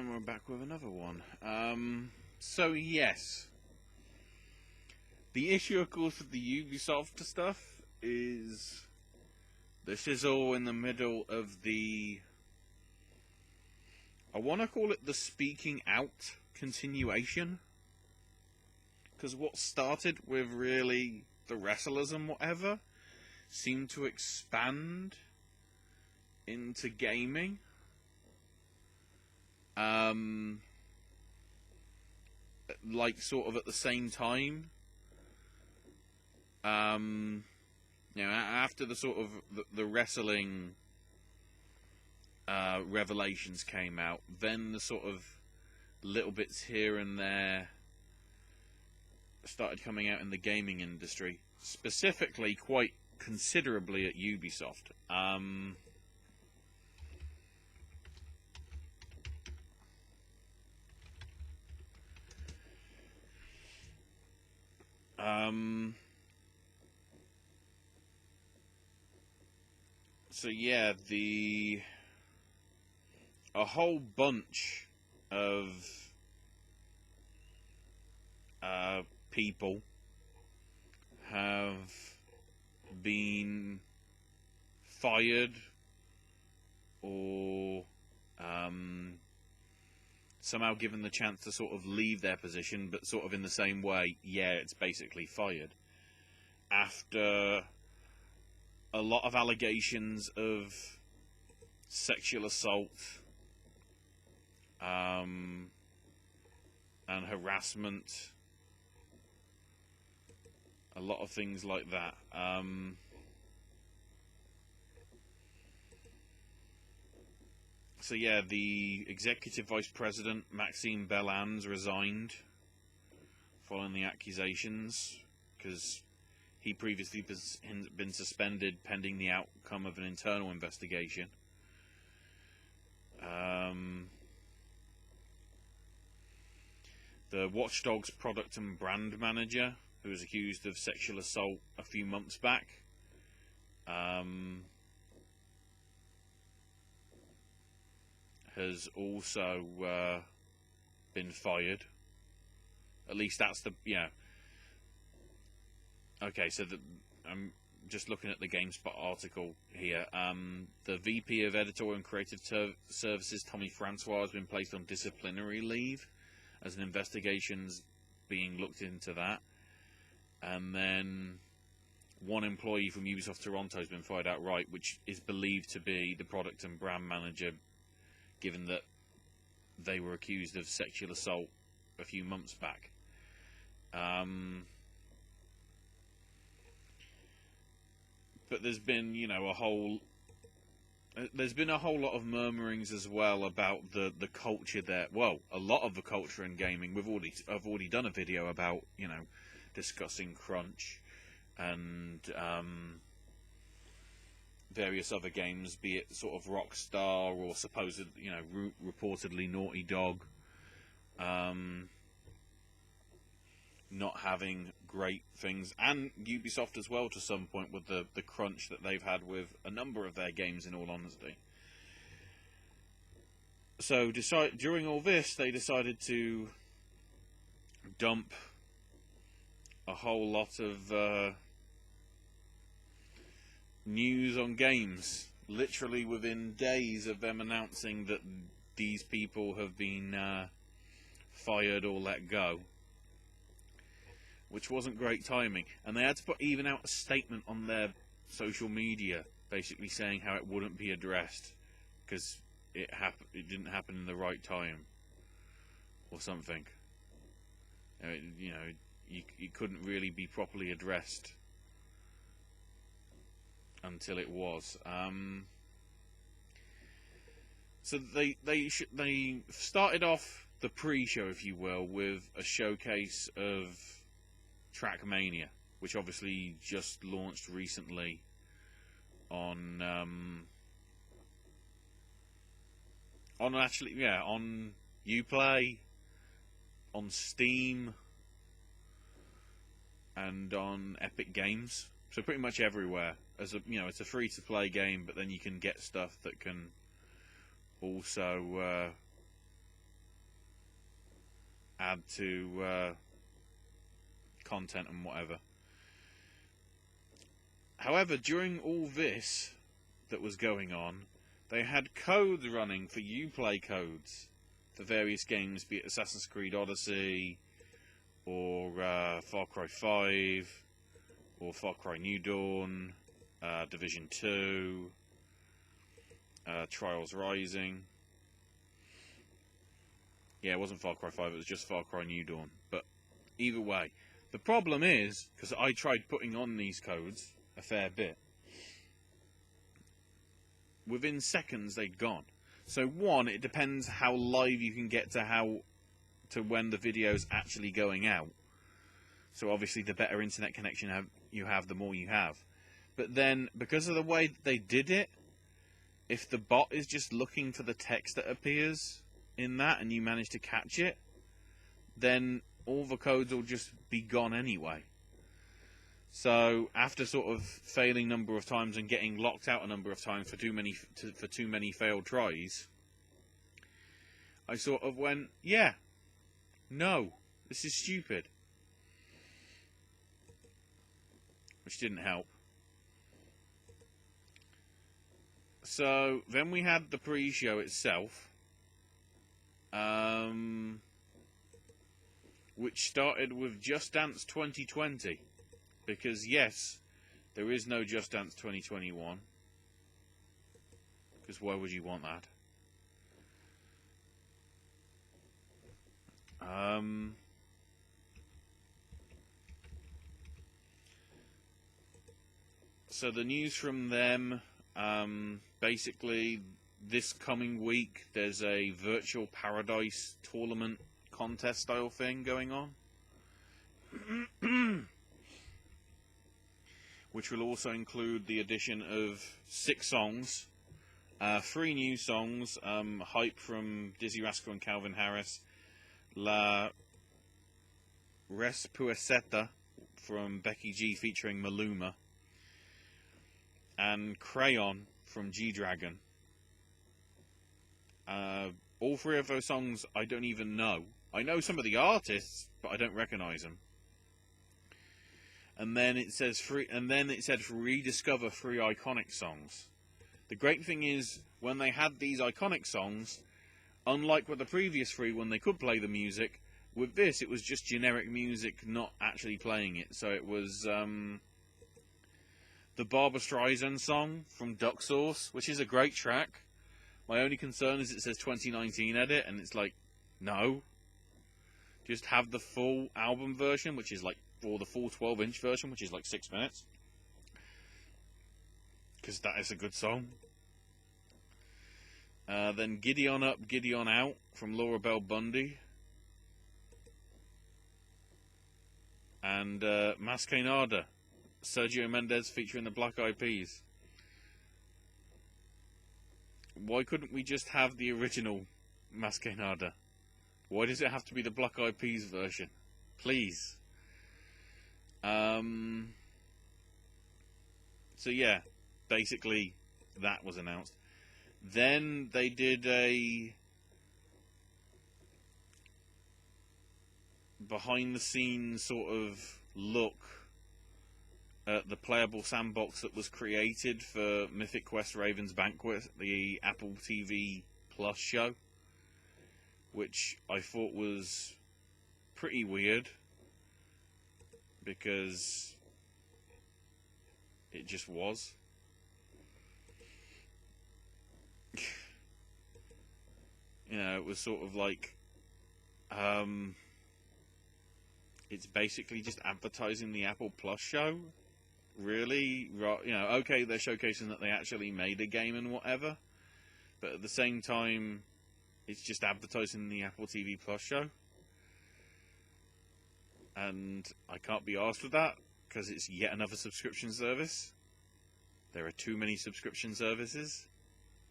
And we're back with another one. So yes. The issue, of course, with the Ubisoft stuff is this is all in the middle of the... I want to call it the speaking out continuation. Because what started with really the wrestlers and whatever seemed to expand into gaming. Like sort of at the same time. You know, after the sort of the wrestling revelations came out, then the sort of little bits here and there started coming out in the gaming industry, specifically quite considerably at Ubisoft. So yeah, a whole bunch of people have been fired or somehow given the chance to sort of leave their position, but sort of in the same way, yeah, it's basically fired. After a lot of allegations of sexual assault and harassment, a lot of things like that. So yeah, the executive vice president, Maxime Bellans, resigned following the accusations, because he previously been suspended pending the outcome of an internal investigation. The Watch Dogs product and brand manager, who was accused of sexual assault a few months back, has also been fired. At least that's the... Yeah. Okay, so I'm just looking at the GameSpot article here. The VP of Editorial and Creative Services, Tommy Francois, has been placed on disciplinary leave as an investigation's being looked into that. And then one employee from Ubisoft Toronto has been fired outright, which is believed to be the product and brand manager, given that they were accused of sexual assault a few months back. But there's been, you know, a whole lot of murmurings as well about the culture there. Well, a lot of the culture in gaming. I've already done a video about, you know, discussing crunch and various other games, be it sort of Rockstar or supposed, you know, reportedly Naughty Dog, not having great things, and Ubisoft as well to some point with the crunch that they've had with a number of their games, in all honesty. So during all this, they decided to dump a whole lot of news on games, literally within days of them announcing that these people have been fired or let go, which wasn't great timing. And they had to put even out a statement on their social media, basically saying how it wouldn't be addressed because it didn't happen in the right time, or something. You know, it couldn't really be properly addressed until it was. So they started off the pre-show, if you will, with a showcase of Trackmania, which obviously just launched recently on Uplay, on Steam, and on Epic Games. So pretty much everywhere. As a, you know, it's a free-to-play game, but then you can get stuff that can also add to content and whatever. However, during all this that was going on, they had codes running for Uplay codes for various games, be it Assassin's Creed Odyssey, or Far Cry 5, or Far Cry New Dawn, Division 2, Trials Rising. Yeah, it wasn't Far Cry 5, it was just Far Cry New Dawn. But either way, the problem is, because I tried putting on these codes a fair bit, within seconds they'd gone. So one, it depends how live you can get to when the video's actually going out. So obviously the better internet connection you have, the more you have. But then, because of the way that they did it, if the bot is just looking for the text that appears in that and you manage to catch it, then all the codes will just be gone anyway. So after sort of failing a number of times and getting locked out a number of times for too many failed tries, I sort of went, yeah, no, this is stupid. Which didn't help. So then we had the pre-show itself, which started with Just Dance 2020. Because yes, there is no Just Dance 2021. Because why would you want that? So the news from them, basically this coming week there's a virtual paradise tournament contest style thing going on. Which will also include the addition of 6 songs, 3 new songs, Hype from Dizzy Rascal and Calvin Harris, La Respuesta from Becky G featuring Maluma, and Crayon from G-Dragon. All 3 of those songs I don't even know. I know some of the artists, but I don't recognise them. And then it says rediscover 3 iconic songs. The great thing is, when they had these iconic songs, unlike with the previous 3 when they could play the music, with this it was just generic music, not actually playing it. So it was the Barbra Streisand song from Duck Sauce, which is a great track. My only concern is it says 2019 edit, and it's like, no. Just have the full album version, which is like, or the full 12-inch version, which is like 6 minutes. Because that is a good song. Then Giddy On Up, Giddy On Out from Laura Bell Bundy. And Mas Que Nada, Sergio Mendes featuring the Black Eyed Peas. Why couldn't we just have the original Mas Que Nada? Why does it have to be the Black Eyed Peas version? Please. So yeah, basically that was announced. Then they did a behind the scenes sort of look at the playable sandbox that was created for Mythic Quest Raven's Banquet, the Apple TV Plus show, which I thought was pretty weird because it just was. You know, it was sort of like it's basically just advertising the Apple Plus show. Really? You know, okay, they're showcasing that they actually made a game and whatever, but at the same time, it's just advertising the Apple TV Plus show. And I can't be arsed with that, because it's yet another subscription service. There are too many subscription services.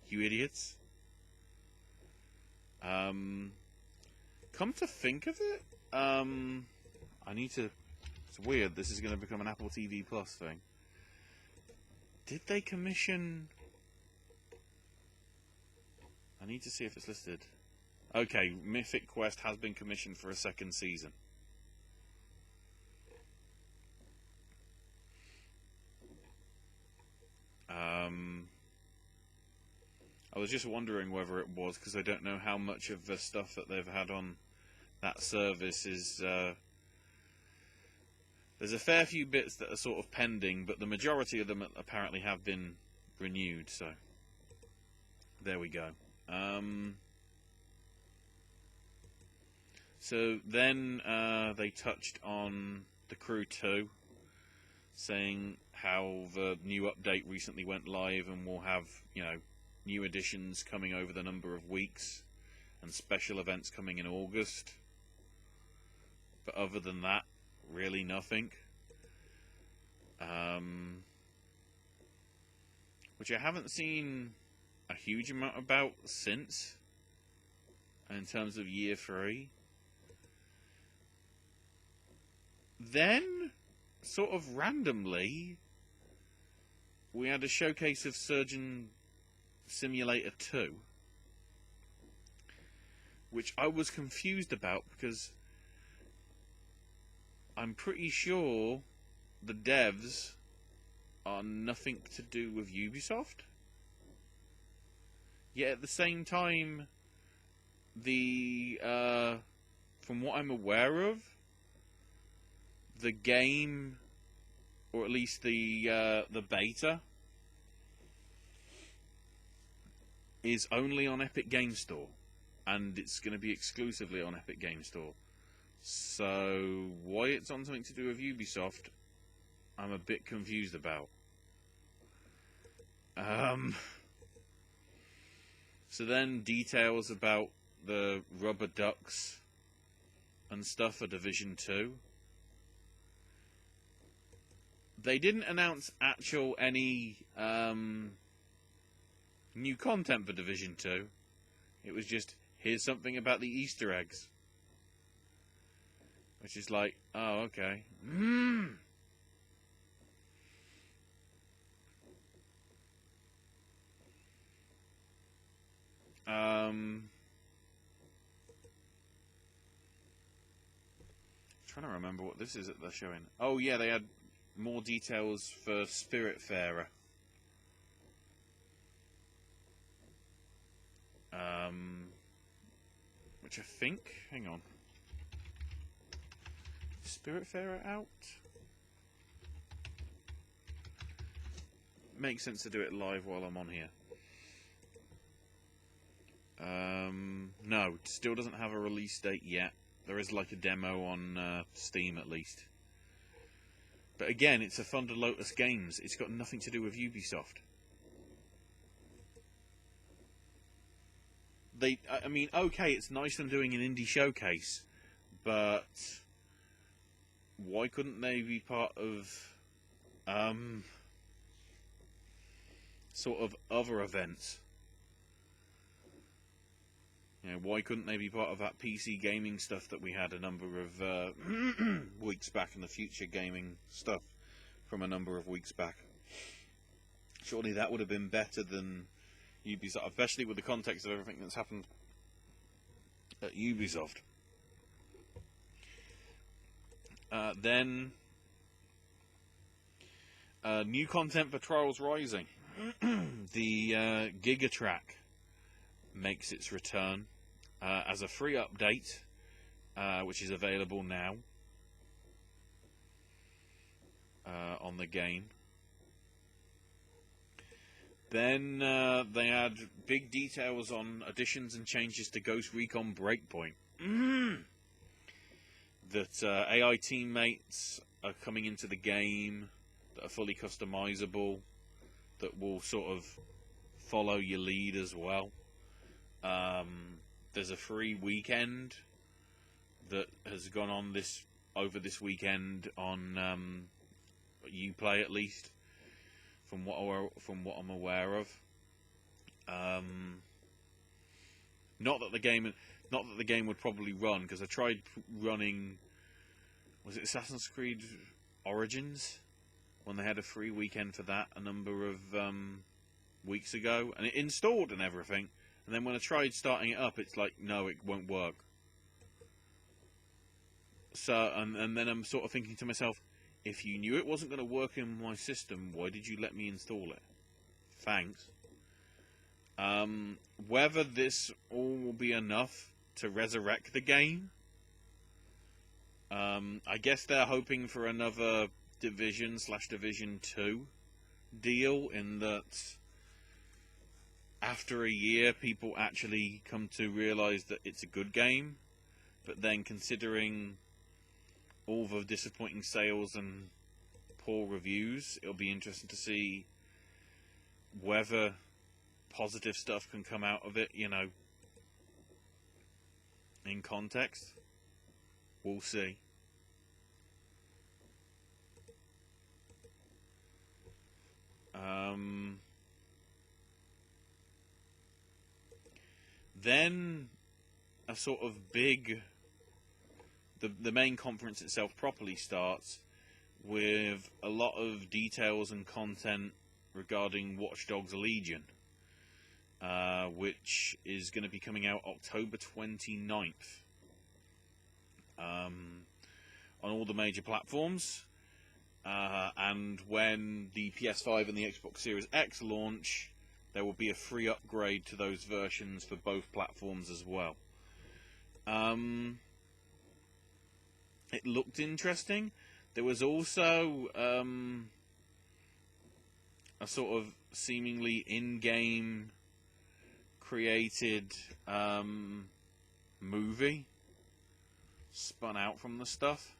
You idiots. Come to think of it, I need to... It's weird, this is going to become an Apple TV Plus thing. Did they commission... I need to see if it's listed. Okay, Mythic Quest has been commissioned for a second season. I was just wondering whether it was, because I don't know how much of the stuff that they've had on that service is... there's a fair few bits that are sort of pending, but the majority of them apparently have been renewed, so... There we go. So then they touched on The Crew 2, saying how the new update recently went live and will have, you know, new additions coming over the number of weeks and special events coming in August. But other than that, really nothing. Which I haven't seen a huge amount about since, in terms of year 3. Then, sort of randomly, we had a showcase of Surgeon Simulator 2, which I was confused about because I'm pretty sure the devs are nothing to do with Ubisoft. Yet at the same time, from what I'm aware of, the game, or at least the beta, is only on Epic Game Store, and it's going to be exclusively on Epic Game Store. So why it's on something to do with Ubisoft, I'm a bit confused about. So then details about the rubber ducks and stuff for Division 2. They didn't announce any new content for Division 2. It was just, here's something about the Easter eggs. Which is like, oh, okay. Trying to remember what this is that they're showing. Oh yeah, they had more details for Spiritfarer. Which I think, hang on. Is Spiritfarer out? Makes sense to do it live while I'm on here. No, it still doesn't have a release date yet. There is like a demo on Steam at least. But again, it's a Thunder Lotus Games. It's got nothing to do with Ubisoft. I mean, okay, it's nice them doing an indie showcase, but why couldn't they be part of sort of other events? You know, why couldn't they be part of that PC gaming stuff that we had a number of weeks back, and the future gaming stuff from a number of weeks back? Surely that would have been better than Ubisoft, especially with the context of everything that's happened at Ubisoft. Then, new content for Trials Rising. The Giga Track makes its return as a free update, which is available now on the game. Then they had big details on additions and changes to Ghost Recon Breakpoint. That AI teammates are coming into the game that are fully customizable, that will sort of follow your lead as well. There's a free weekend that has gone on over this weekend on Uplay, at least, from what I'm aware of. Not that the game would probably run, because I tried running, was it Assassin's Creed Origins, when they had a free weekend for that a number of weeks ago, and it installed and everything, And then when I tried starting it up, it's like, no, it won't work. So, and then I'm sort of thinking to myself, if you knew it wasn't going to work in my system, why did you let me install it? Thanks. Whether this all will be enough to resurrect the game, I guess they're hoping for another Division/Division 2 deal, in that after a year people actually come to realise that it's a good game, but then considering all the disappointing sales and poor reviews, it'll be interesting to see whether positive stuff can come out of it, you know, in context. We'll see. Then a sort of big... The main conference itself properly starts with a lot of details and content regarding Watch Dogs Legion, which is going to be coming out October 29th on all the major platforms. And when the PS5 and the Xbox Series X launch, there will be a free upgrade to those versions for both platforms as well. It looked interesting. There was also a sort of seemingly in-game created movie spun out from the stuff.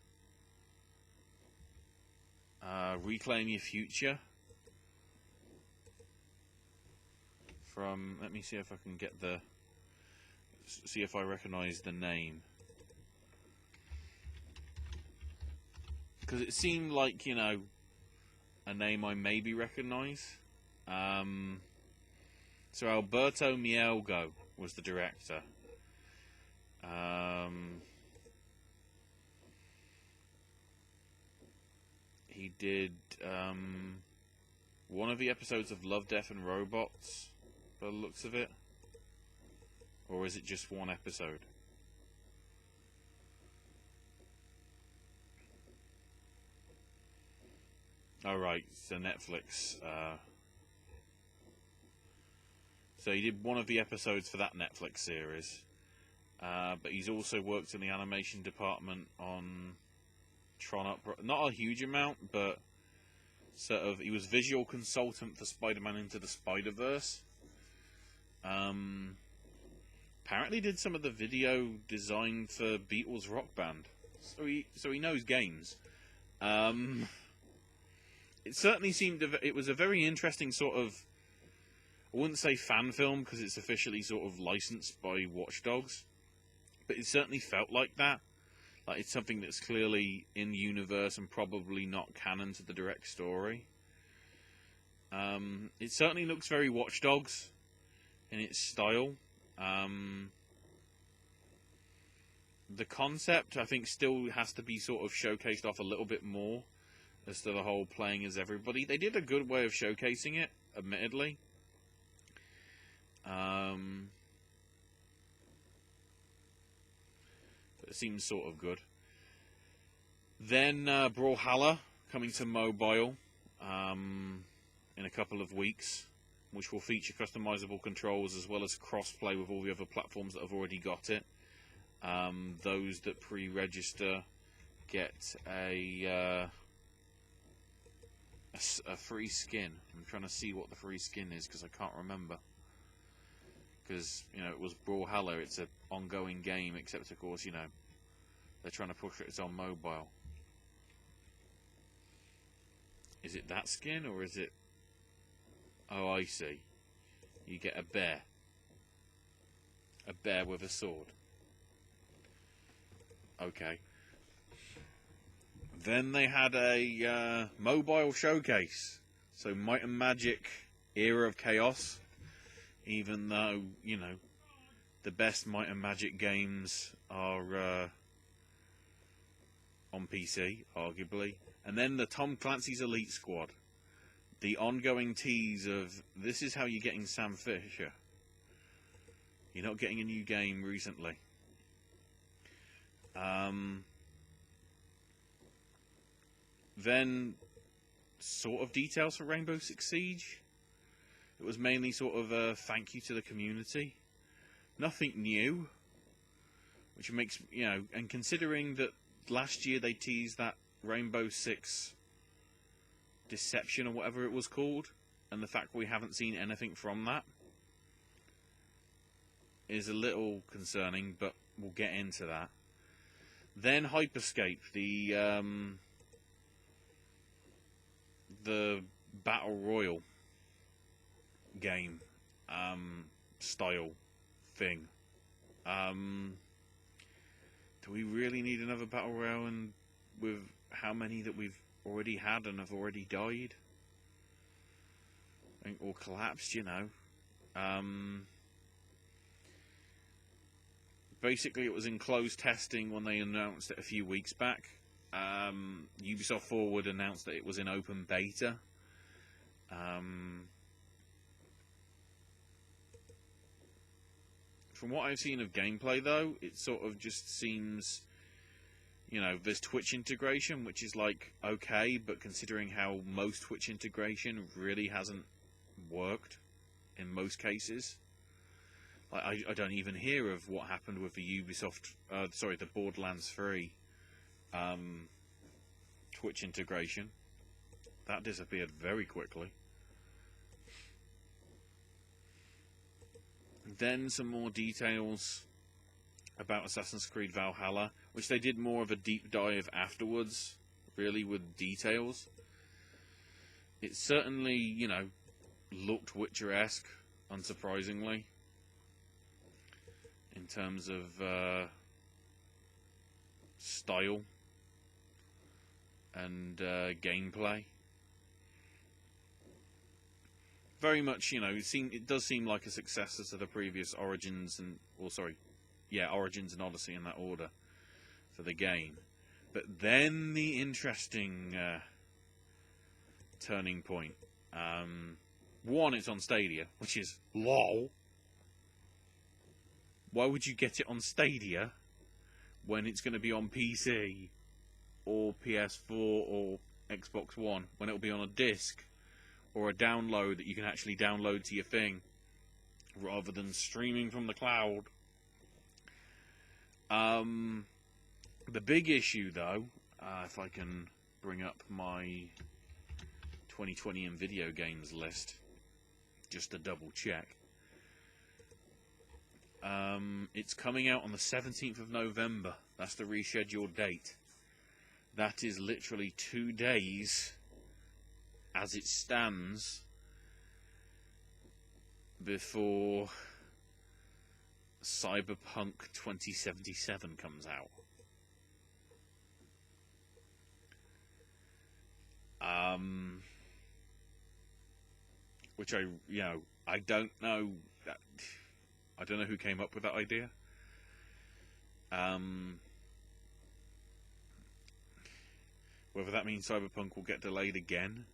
Reclaim Your Future. From, let me see if I can get see if I recognize the name. Because it seemed like, you know, a name I maybe recognize. So Alberto Mielgo was the director. He did one of the episodes of Love, Death and Robots, by the looks of it. Or is it just one episode? Alright, so Netflix. So he did one of the episodes for that Netflix series. But he's also worked in the animation department on Tron. Not a huge amount, but sort of. He was visual consultant for Spider-Man Into the Spider-Verse. Apparently did some of the video design for Beatles Rock Band. So he knows games. It certainly seemed... It was a very interesting sort of... I wouldn't say fan film, because it's officially sort of licensed by Watch Dogs. But it certainly felt like that. Like, it's something that's clearly in the universe and probably not canon to the direct story. It certainly looks very Watch Dogs in its style. The concept, I think, still has to be sort of showcased off a little bit more as to the whole playing as everybody. They did a good way of showcasing it, admittedly. But it seems sort of good. Then Brawlhalla coming to mobile in a couple of weeks, which will feature customizable controls as well as cross-play with all the other platforms that have already got it. Those that pre-register get a free skin. I'm trying to see what the free skin is because I can't remember. Because, you know, it was Brawlhalla, it's an ongoing game, except, of course, you know, they're trying to push it on mobile. Is it that skin, or is it... Oh, I see. You get a bear. A bear with a sword. Okay. Then they had a mobile showcase. So Might and Magic Era of Chaos. Even though, you know, the best Might and Magic games are on PC, arguably. And then the Tom Clancy's Elite Squad. The ongoing tease of, this is how you're getting Sam Fisher. You're not getting a new game recently. Then, sort of details for Rainbow Six Siege. It was mainly sort of a thank you to the community. Nothing new. Which makes, you know, and considering that last year they teased that Rainbow Six Deception or whatever it was called, and the fact we haven't seen anything from that is a little concerning, but we'll get into that. Then Hyperscape, the Battle Royale game style thing. Do we really need another Battle Royale, and with how many that we've already had and have already died? Or collapsed, you know. Basically, it was in closed testing when they announced it a few weeks back. Ubisoft Forward announced that it was in open beta. From what I've seen of gameplay, though, it sort of just seems, you know, there's Twitch integration, which is like okay, but considering how most Twitch integration really hasn't worked in most cases. I don't even hear of what happened with the Ubisoft, the Borderlands 3 Twitch integration. That disappeared very quickly. Then some more details about Assassin's Creed Valhalla, which they did more of a deep dive afterwards, really, with details. It certainly, you know, looked Witcher-esque, unsurprisingly, in terms of style and gameplay. Very much, you know, it does seem like a successor to the previous Origins and Origins and Odyssey in that order for the game. But then the interesting turning point. One, it's on Stadia, which is LOL. Why would you get it on Stadia when it's going to be on PC or PS4 or Xbox One, when it'll be on a disc or a download that you can actually download to your thing rather than streaming from the cloud? The big issue, though, if I can bring up my 2020 in video games list just to double check. It's coming out on the 17th of November. That's the rescheduled date. That is literally 2 days, as it stands, before Cyberpunk 2077 comes out. Which I don't know. I don't know who came up with that idea. Whether that means Cyberpunk will get delayed again,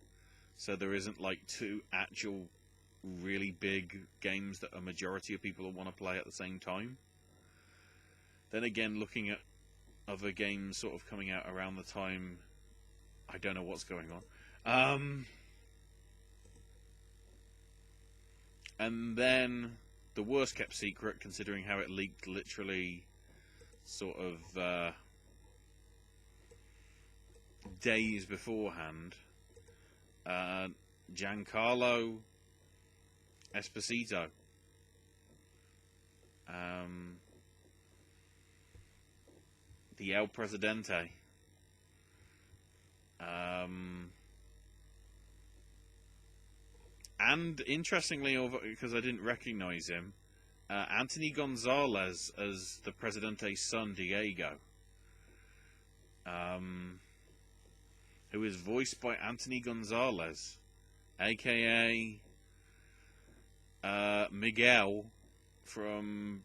so there isn't like 2 actual really big games that a majority of people will want to play at the same time. Then again, looking at other games sort of coming out around the time, I don't know what's going on. And then the worst kept secret, considering how it leaked literally sort of days beforehand, Giancarlo Esposito, the El Presidente, and interestingly, because I didn't recognize him, Anthony Gonzalez as the Presidente's son, Diego, who is voiced by Anthony Gonzalez, aka Miguel from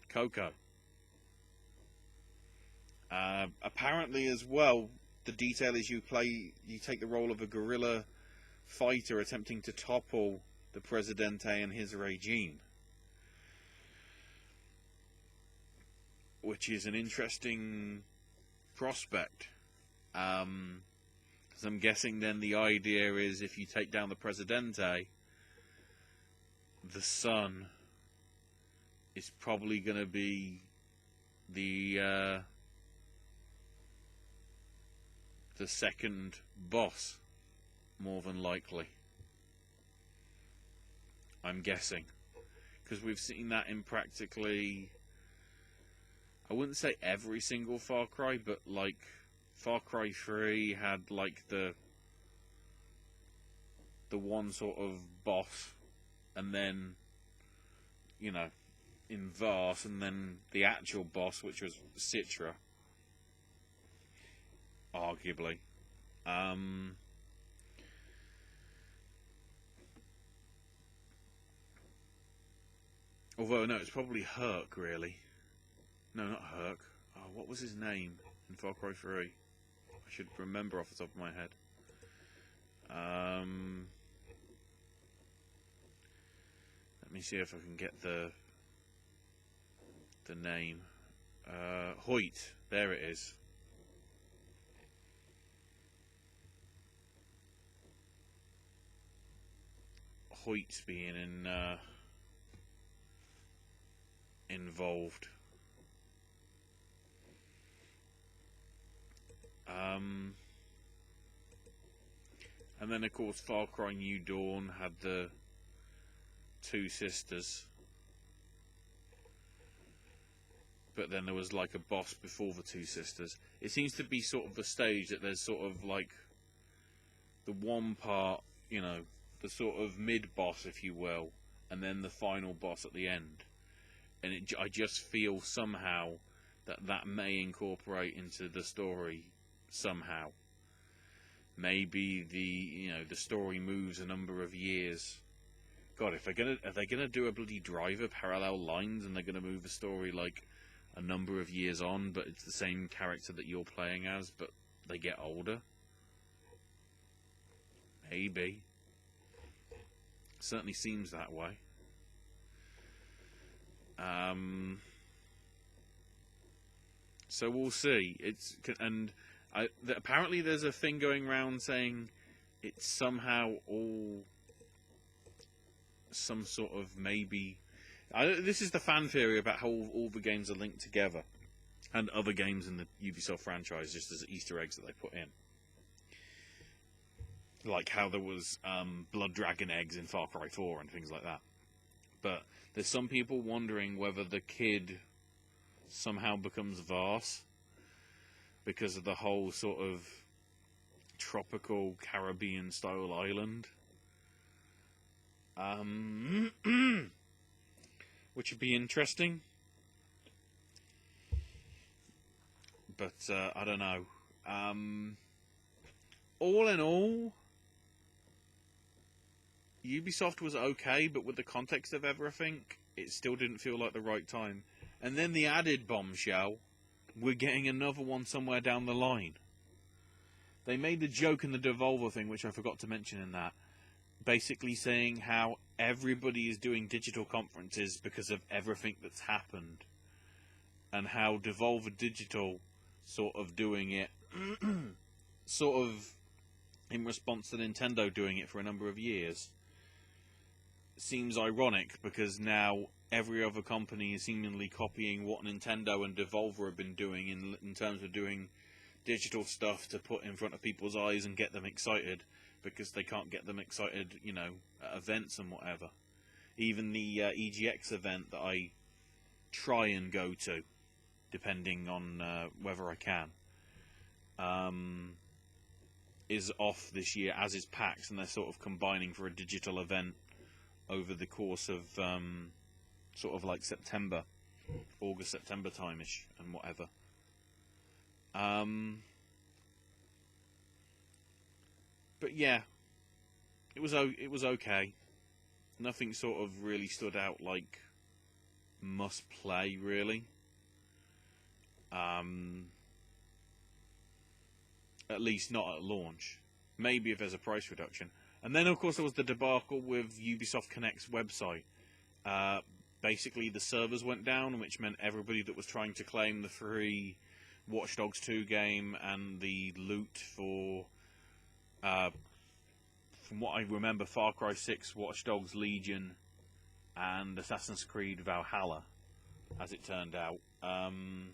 Coco. Apparently as well, the detail is you take the role of a guerrilla fighter attempting to topple the Presidente and his regime, which is an interesting prospect. Because I'm guessing then the idea is if you take down the Presidente, the son is probably going to be the second boss, more than likely. I'm guessing, because we've seen that in practically, I wouldn't say every single Far Cry, but like Far Cry 3 had like the one sort of boss, and then, you know, in Vars, and then the actual boss, which was Citra, arguably. Although, no, it's probably Herc, really. No, not Herc. Oh, what was his name in Far Cry 3? I should remember off the top of my head. Let me see if I can get the name. Hoyt. There it is. Hoyt being involved. And then, of course, Far Cry New Dawn had the two sisters. But then there was like a boss before the two sisters. It seems to be sort of the stage that there's sort of like the one part, you know, the sort of mid-boss, if you will, and then the final boss at the end. And I just feel somehow that may incorporate into the story somehow. Maybe the story moves a number of years. God, are they gonna do a bloody Driver parallel lines, and they're gonna move the story like a number of years on, but it's the same character that you're playing as, but they get older? Maybe. Certainly seems that way. So we'll see. Apparently there's a thing going around saying it's somehow all some sort of maybe. This is the fan theory about how all the games are linked together, and other games in the Ubisoft franchise, just as Easter eggs that they put in. Like how there was Blood Dragon eggs in Far Cry 4 and things like that. But there's some people wondering whether the kid somehow becomes Vars because of the whole sort of tropical Caribbean style island. Which would be interesting. But I don't know. All in all, Ubisoft was okay, but with the context of everything, it still didn't feel like the right time. And then the added bombshell, we're getting another one somewhere down the line. They made the joke in the Devolver thing, which I forgot to mention in that, basically saying how everybody is doing digital conferences because of everything that's happened, and how Devolver Digital sort of doing it sort of in response to Nintendo doing it for a number of years seems ironic, because now every other company is seemingly copying what Nintendo and Devolver have been doing in terms of doing digital stuff to put in front of people's eyes and get them excited, because they can't get them excited, you know, at events and whatever. Even the EGX event that I try and go to, depending on whether I can, is off this year, as is PAX, and they're sort of combining for a digital event over the course of sort of like September, August, September time-ish, and whatever. But yeah, it was okay. Nothing sort of really stood out like must play, really. At least not at launch. Maybe if there's a price reduction. And then, of course, there was the debacle with Ubisoft Connect's website. Basically, the servers went down, which meant everybody that was trying to claim the free Watch Dogs 2 game and the loot for, from what I remember, Far Cry 6, Watch Dogs Legion, and Assassin's Creed Valhalla, as it turned out. And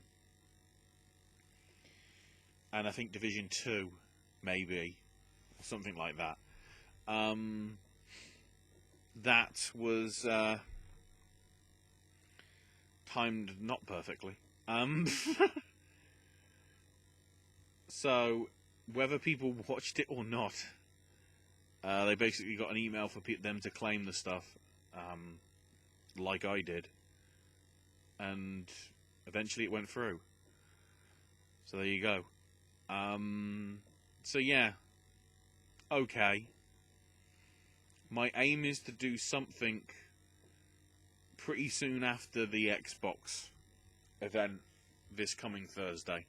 I think Division 2, maybe, or something like that. That was timed not perfectly. So, whether people watched it or not, they basically got an email for them to claim the stuff, like I did, and eventually it went through. So there you go. So yeah, okay. My aim is to do something pretty soon after the Xbox event this coming Thursday.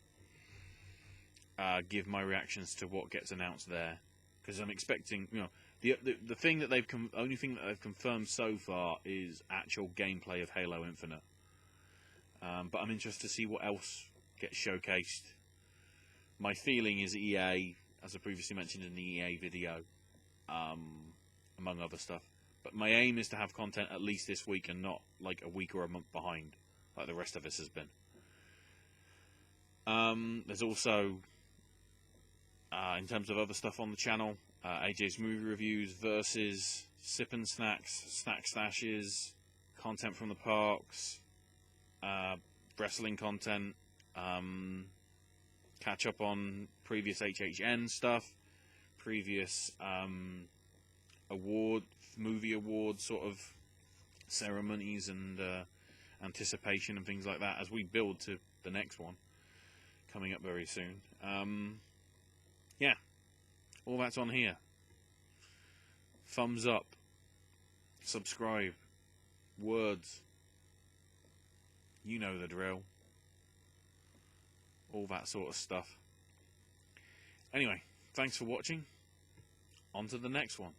Give my reactions to what gets announced there, because I'm expecting, the thing that only thing that they've confirmed so far is actual gameplay of Halo Infinite. But I'm interested to see what else gets showcased. My feeling is EA, as I previously mentioned in the EA video, among other stuff. But my aim is to have content at least this week and not like a week or a month behind, like the rest of us has been. There's also, in terms of other stuff on the channel, AJ's movie reviews versus Sip and Snacks, Snack Stashes, content from the parks, wrestling content, catch up on previous HHN stuff, previous movie award sort of ceremonies and anticipation and things like that as we build to the next one coming up very soon. Yeah, all that's on here. Thumbs up, subscribe, words, you know the drill, all that sort of stuff. Anyway, thanks for watching. On to the next one.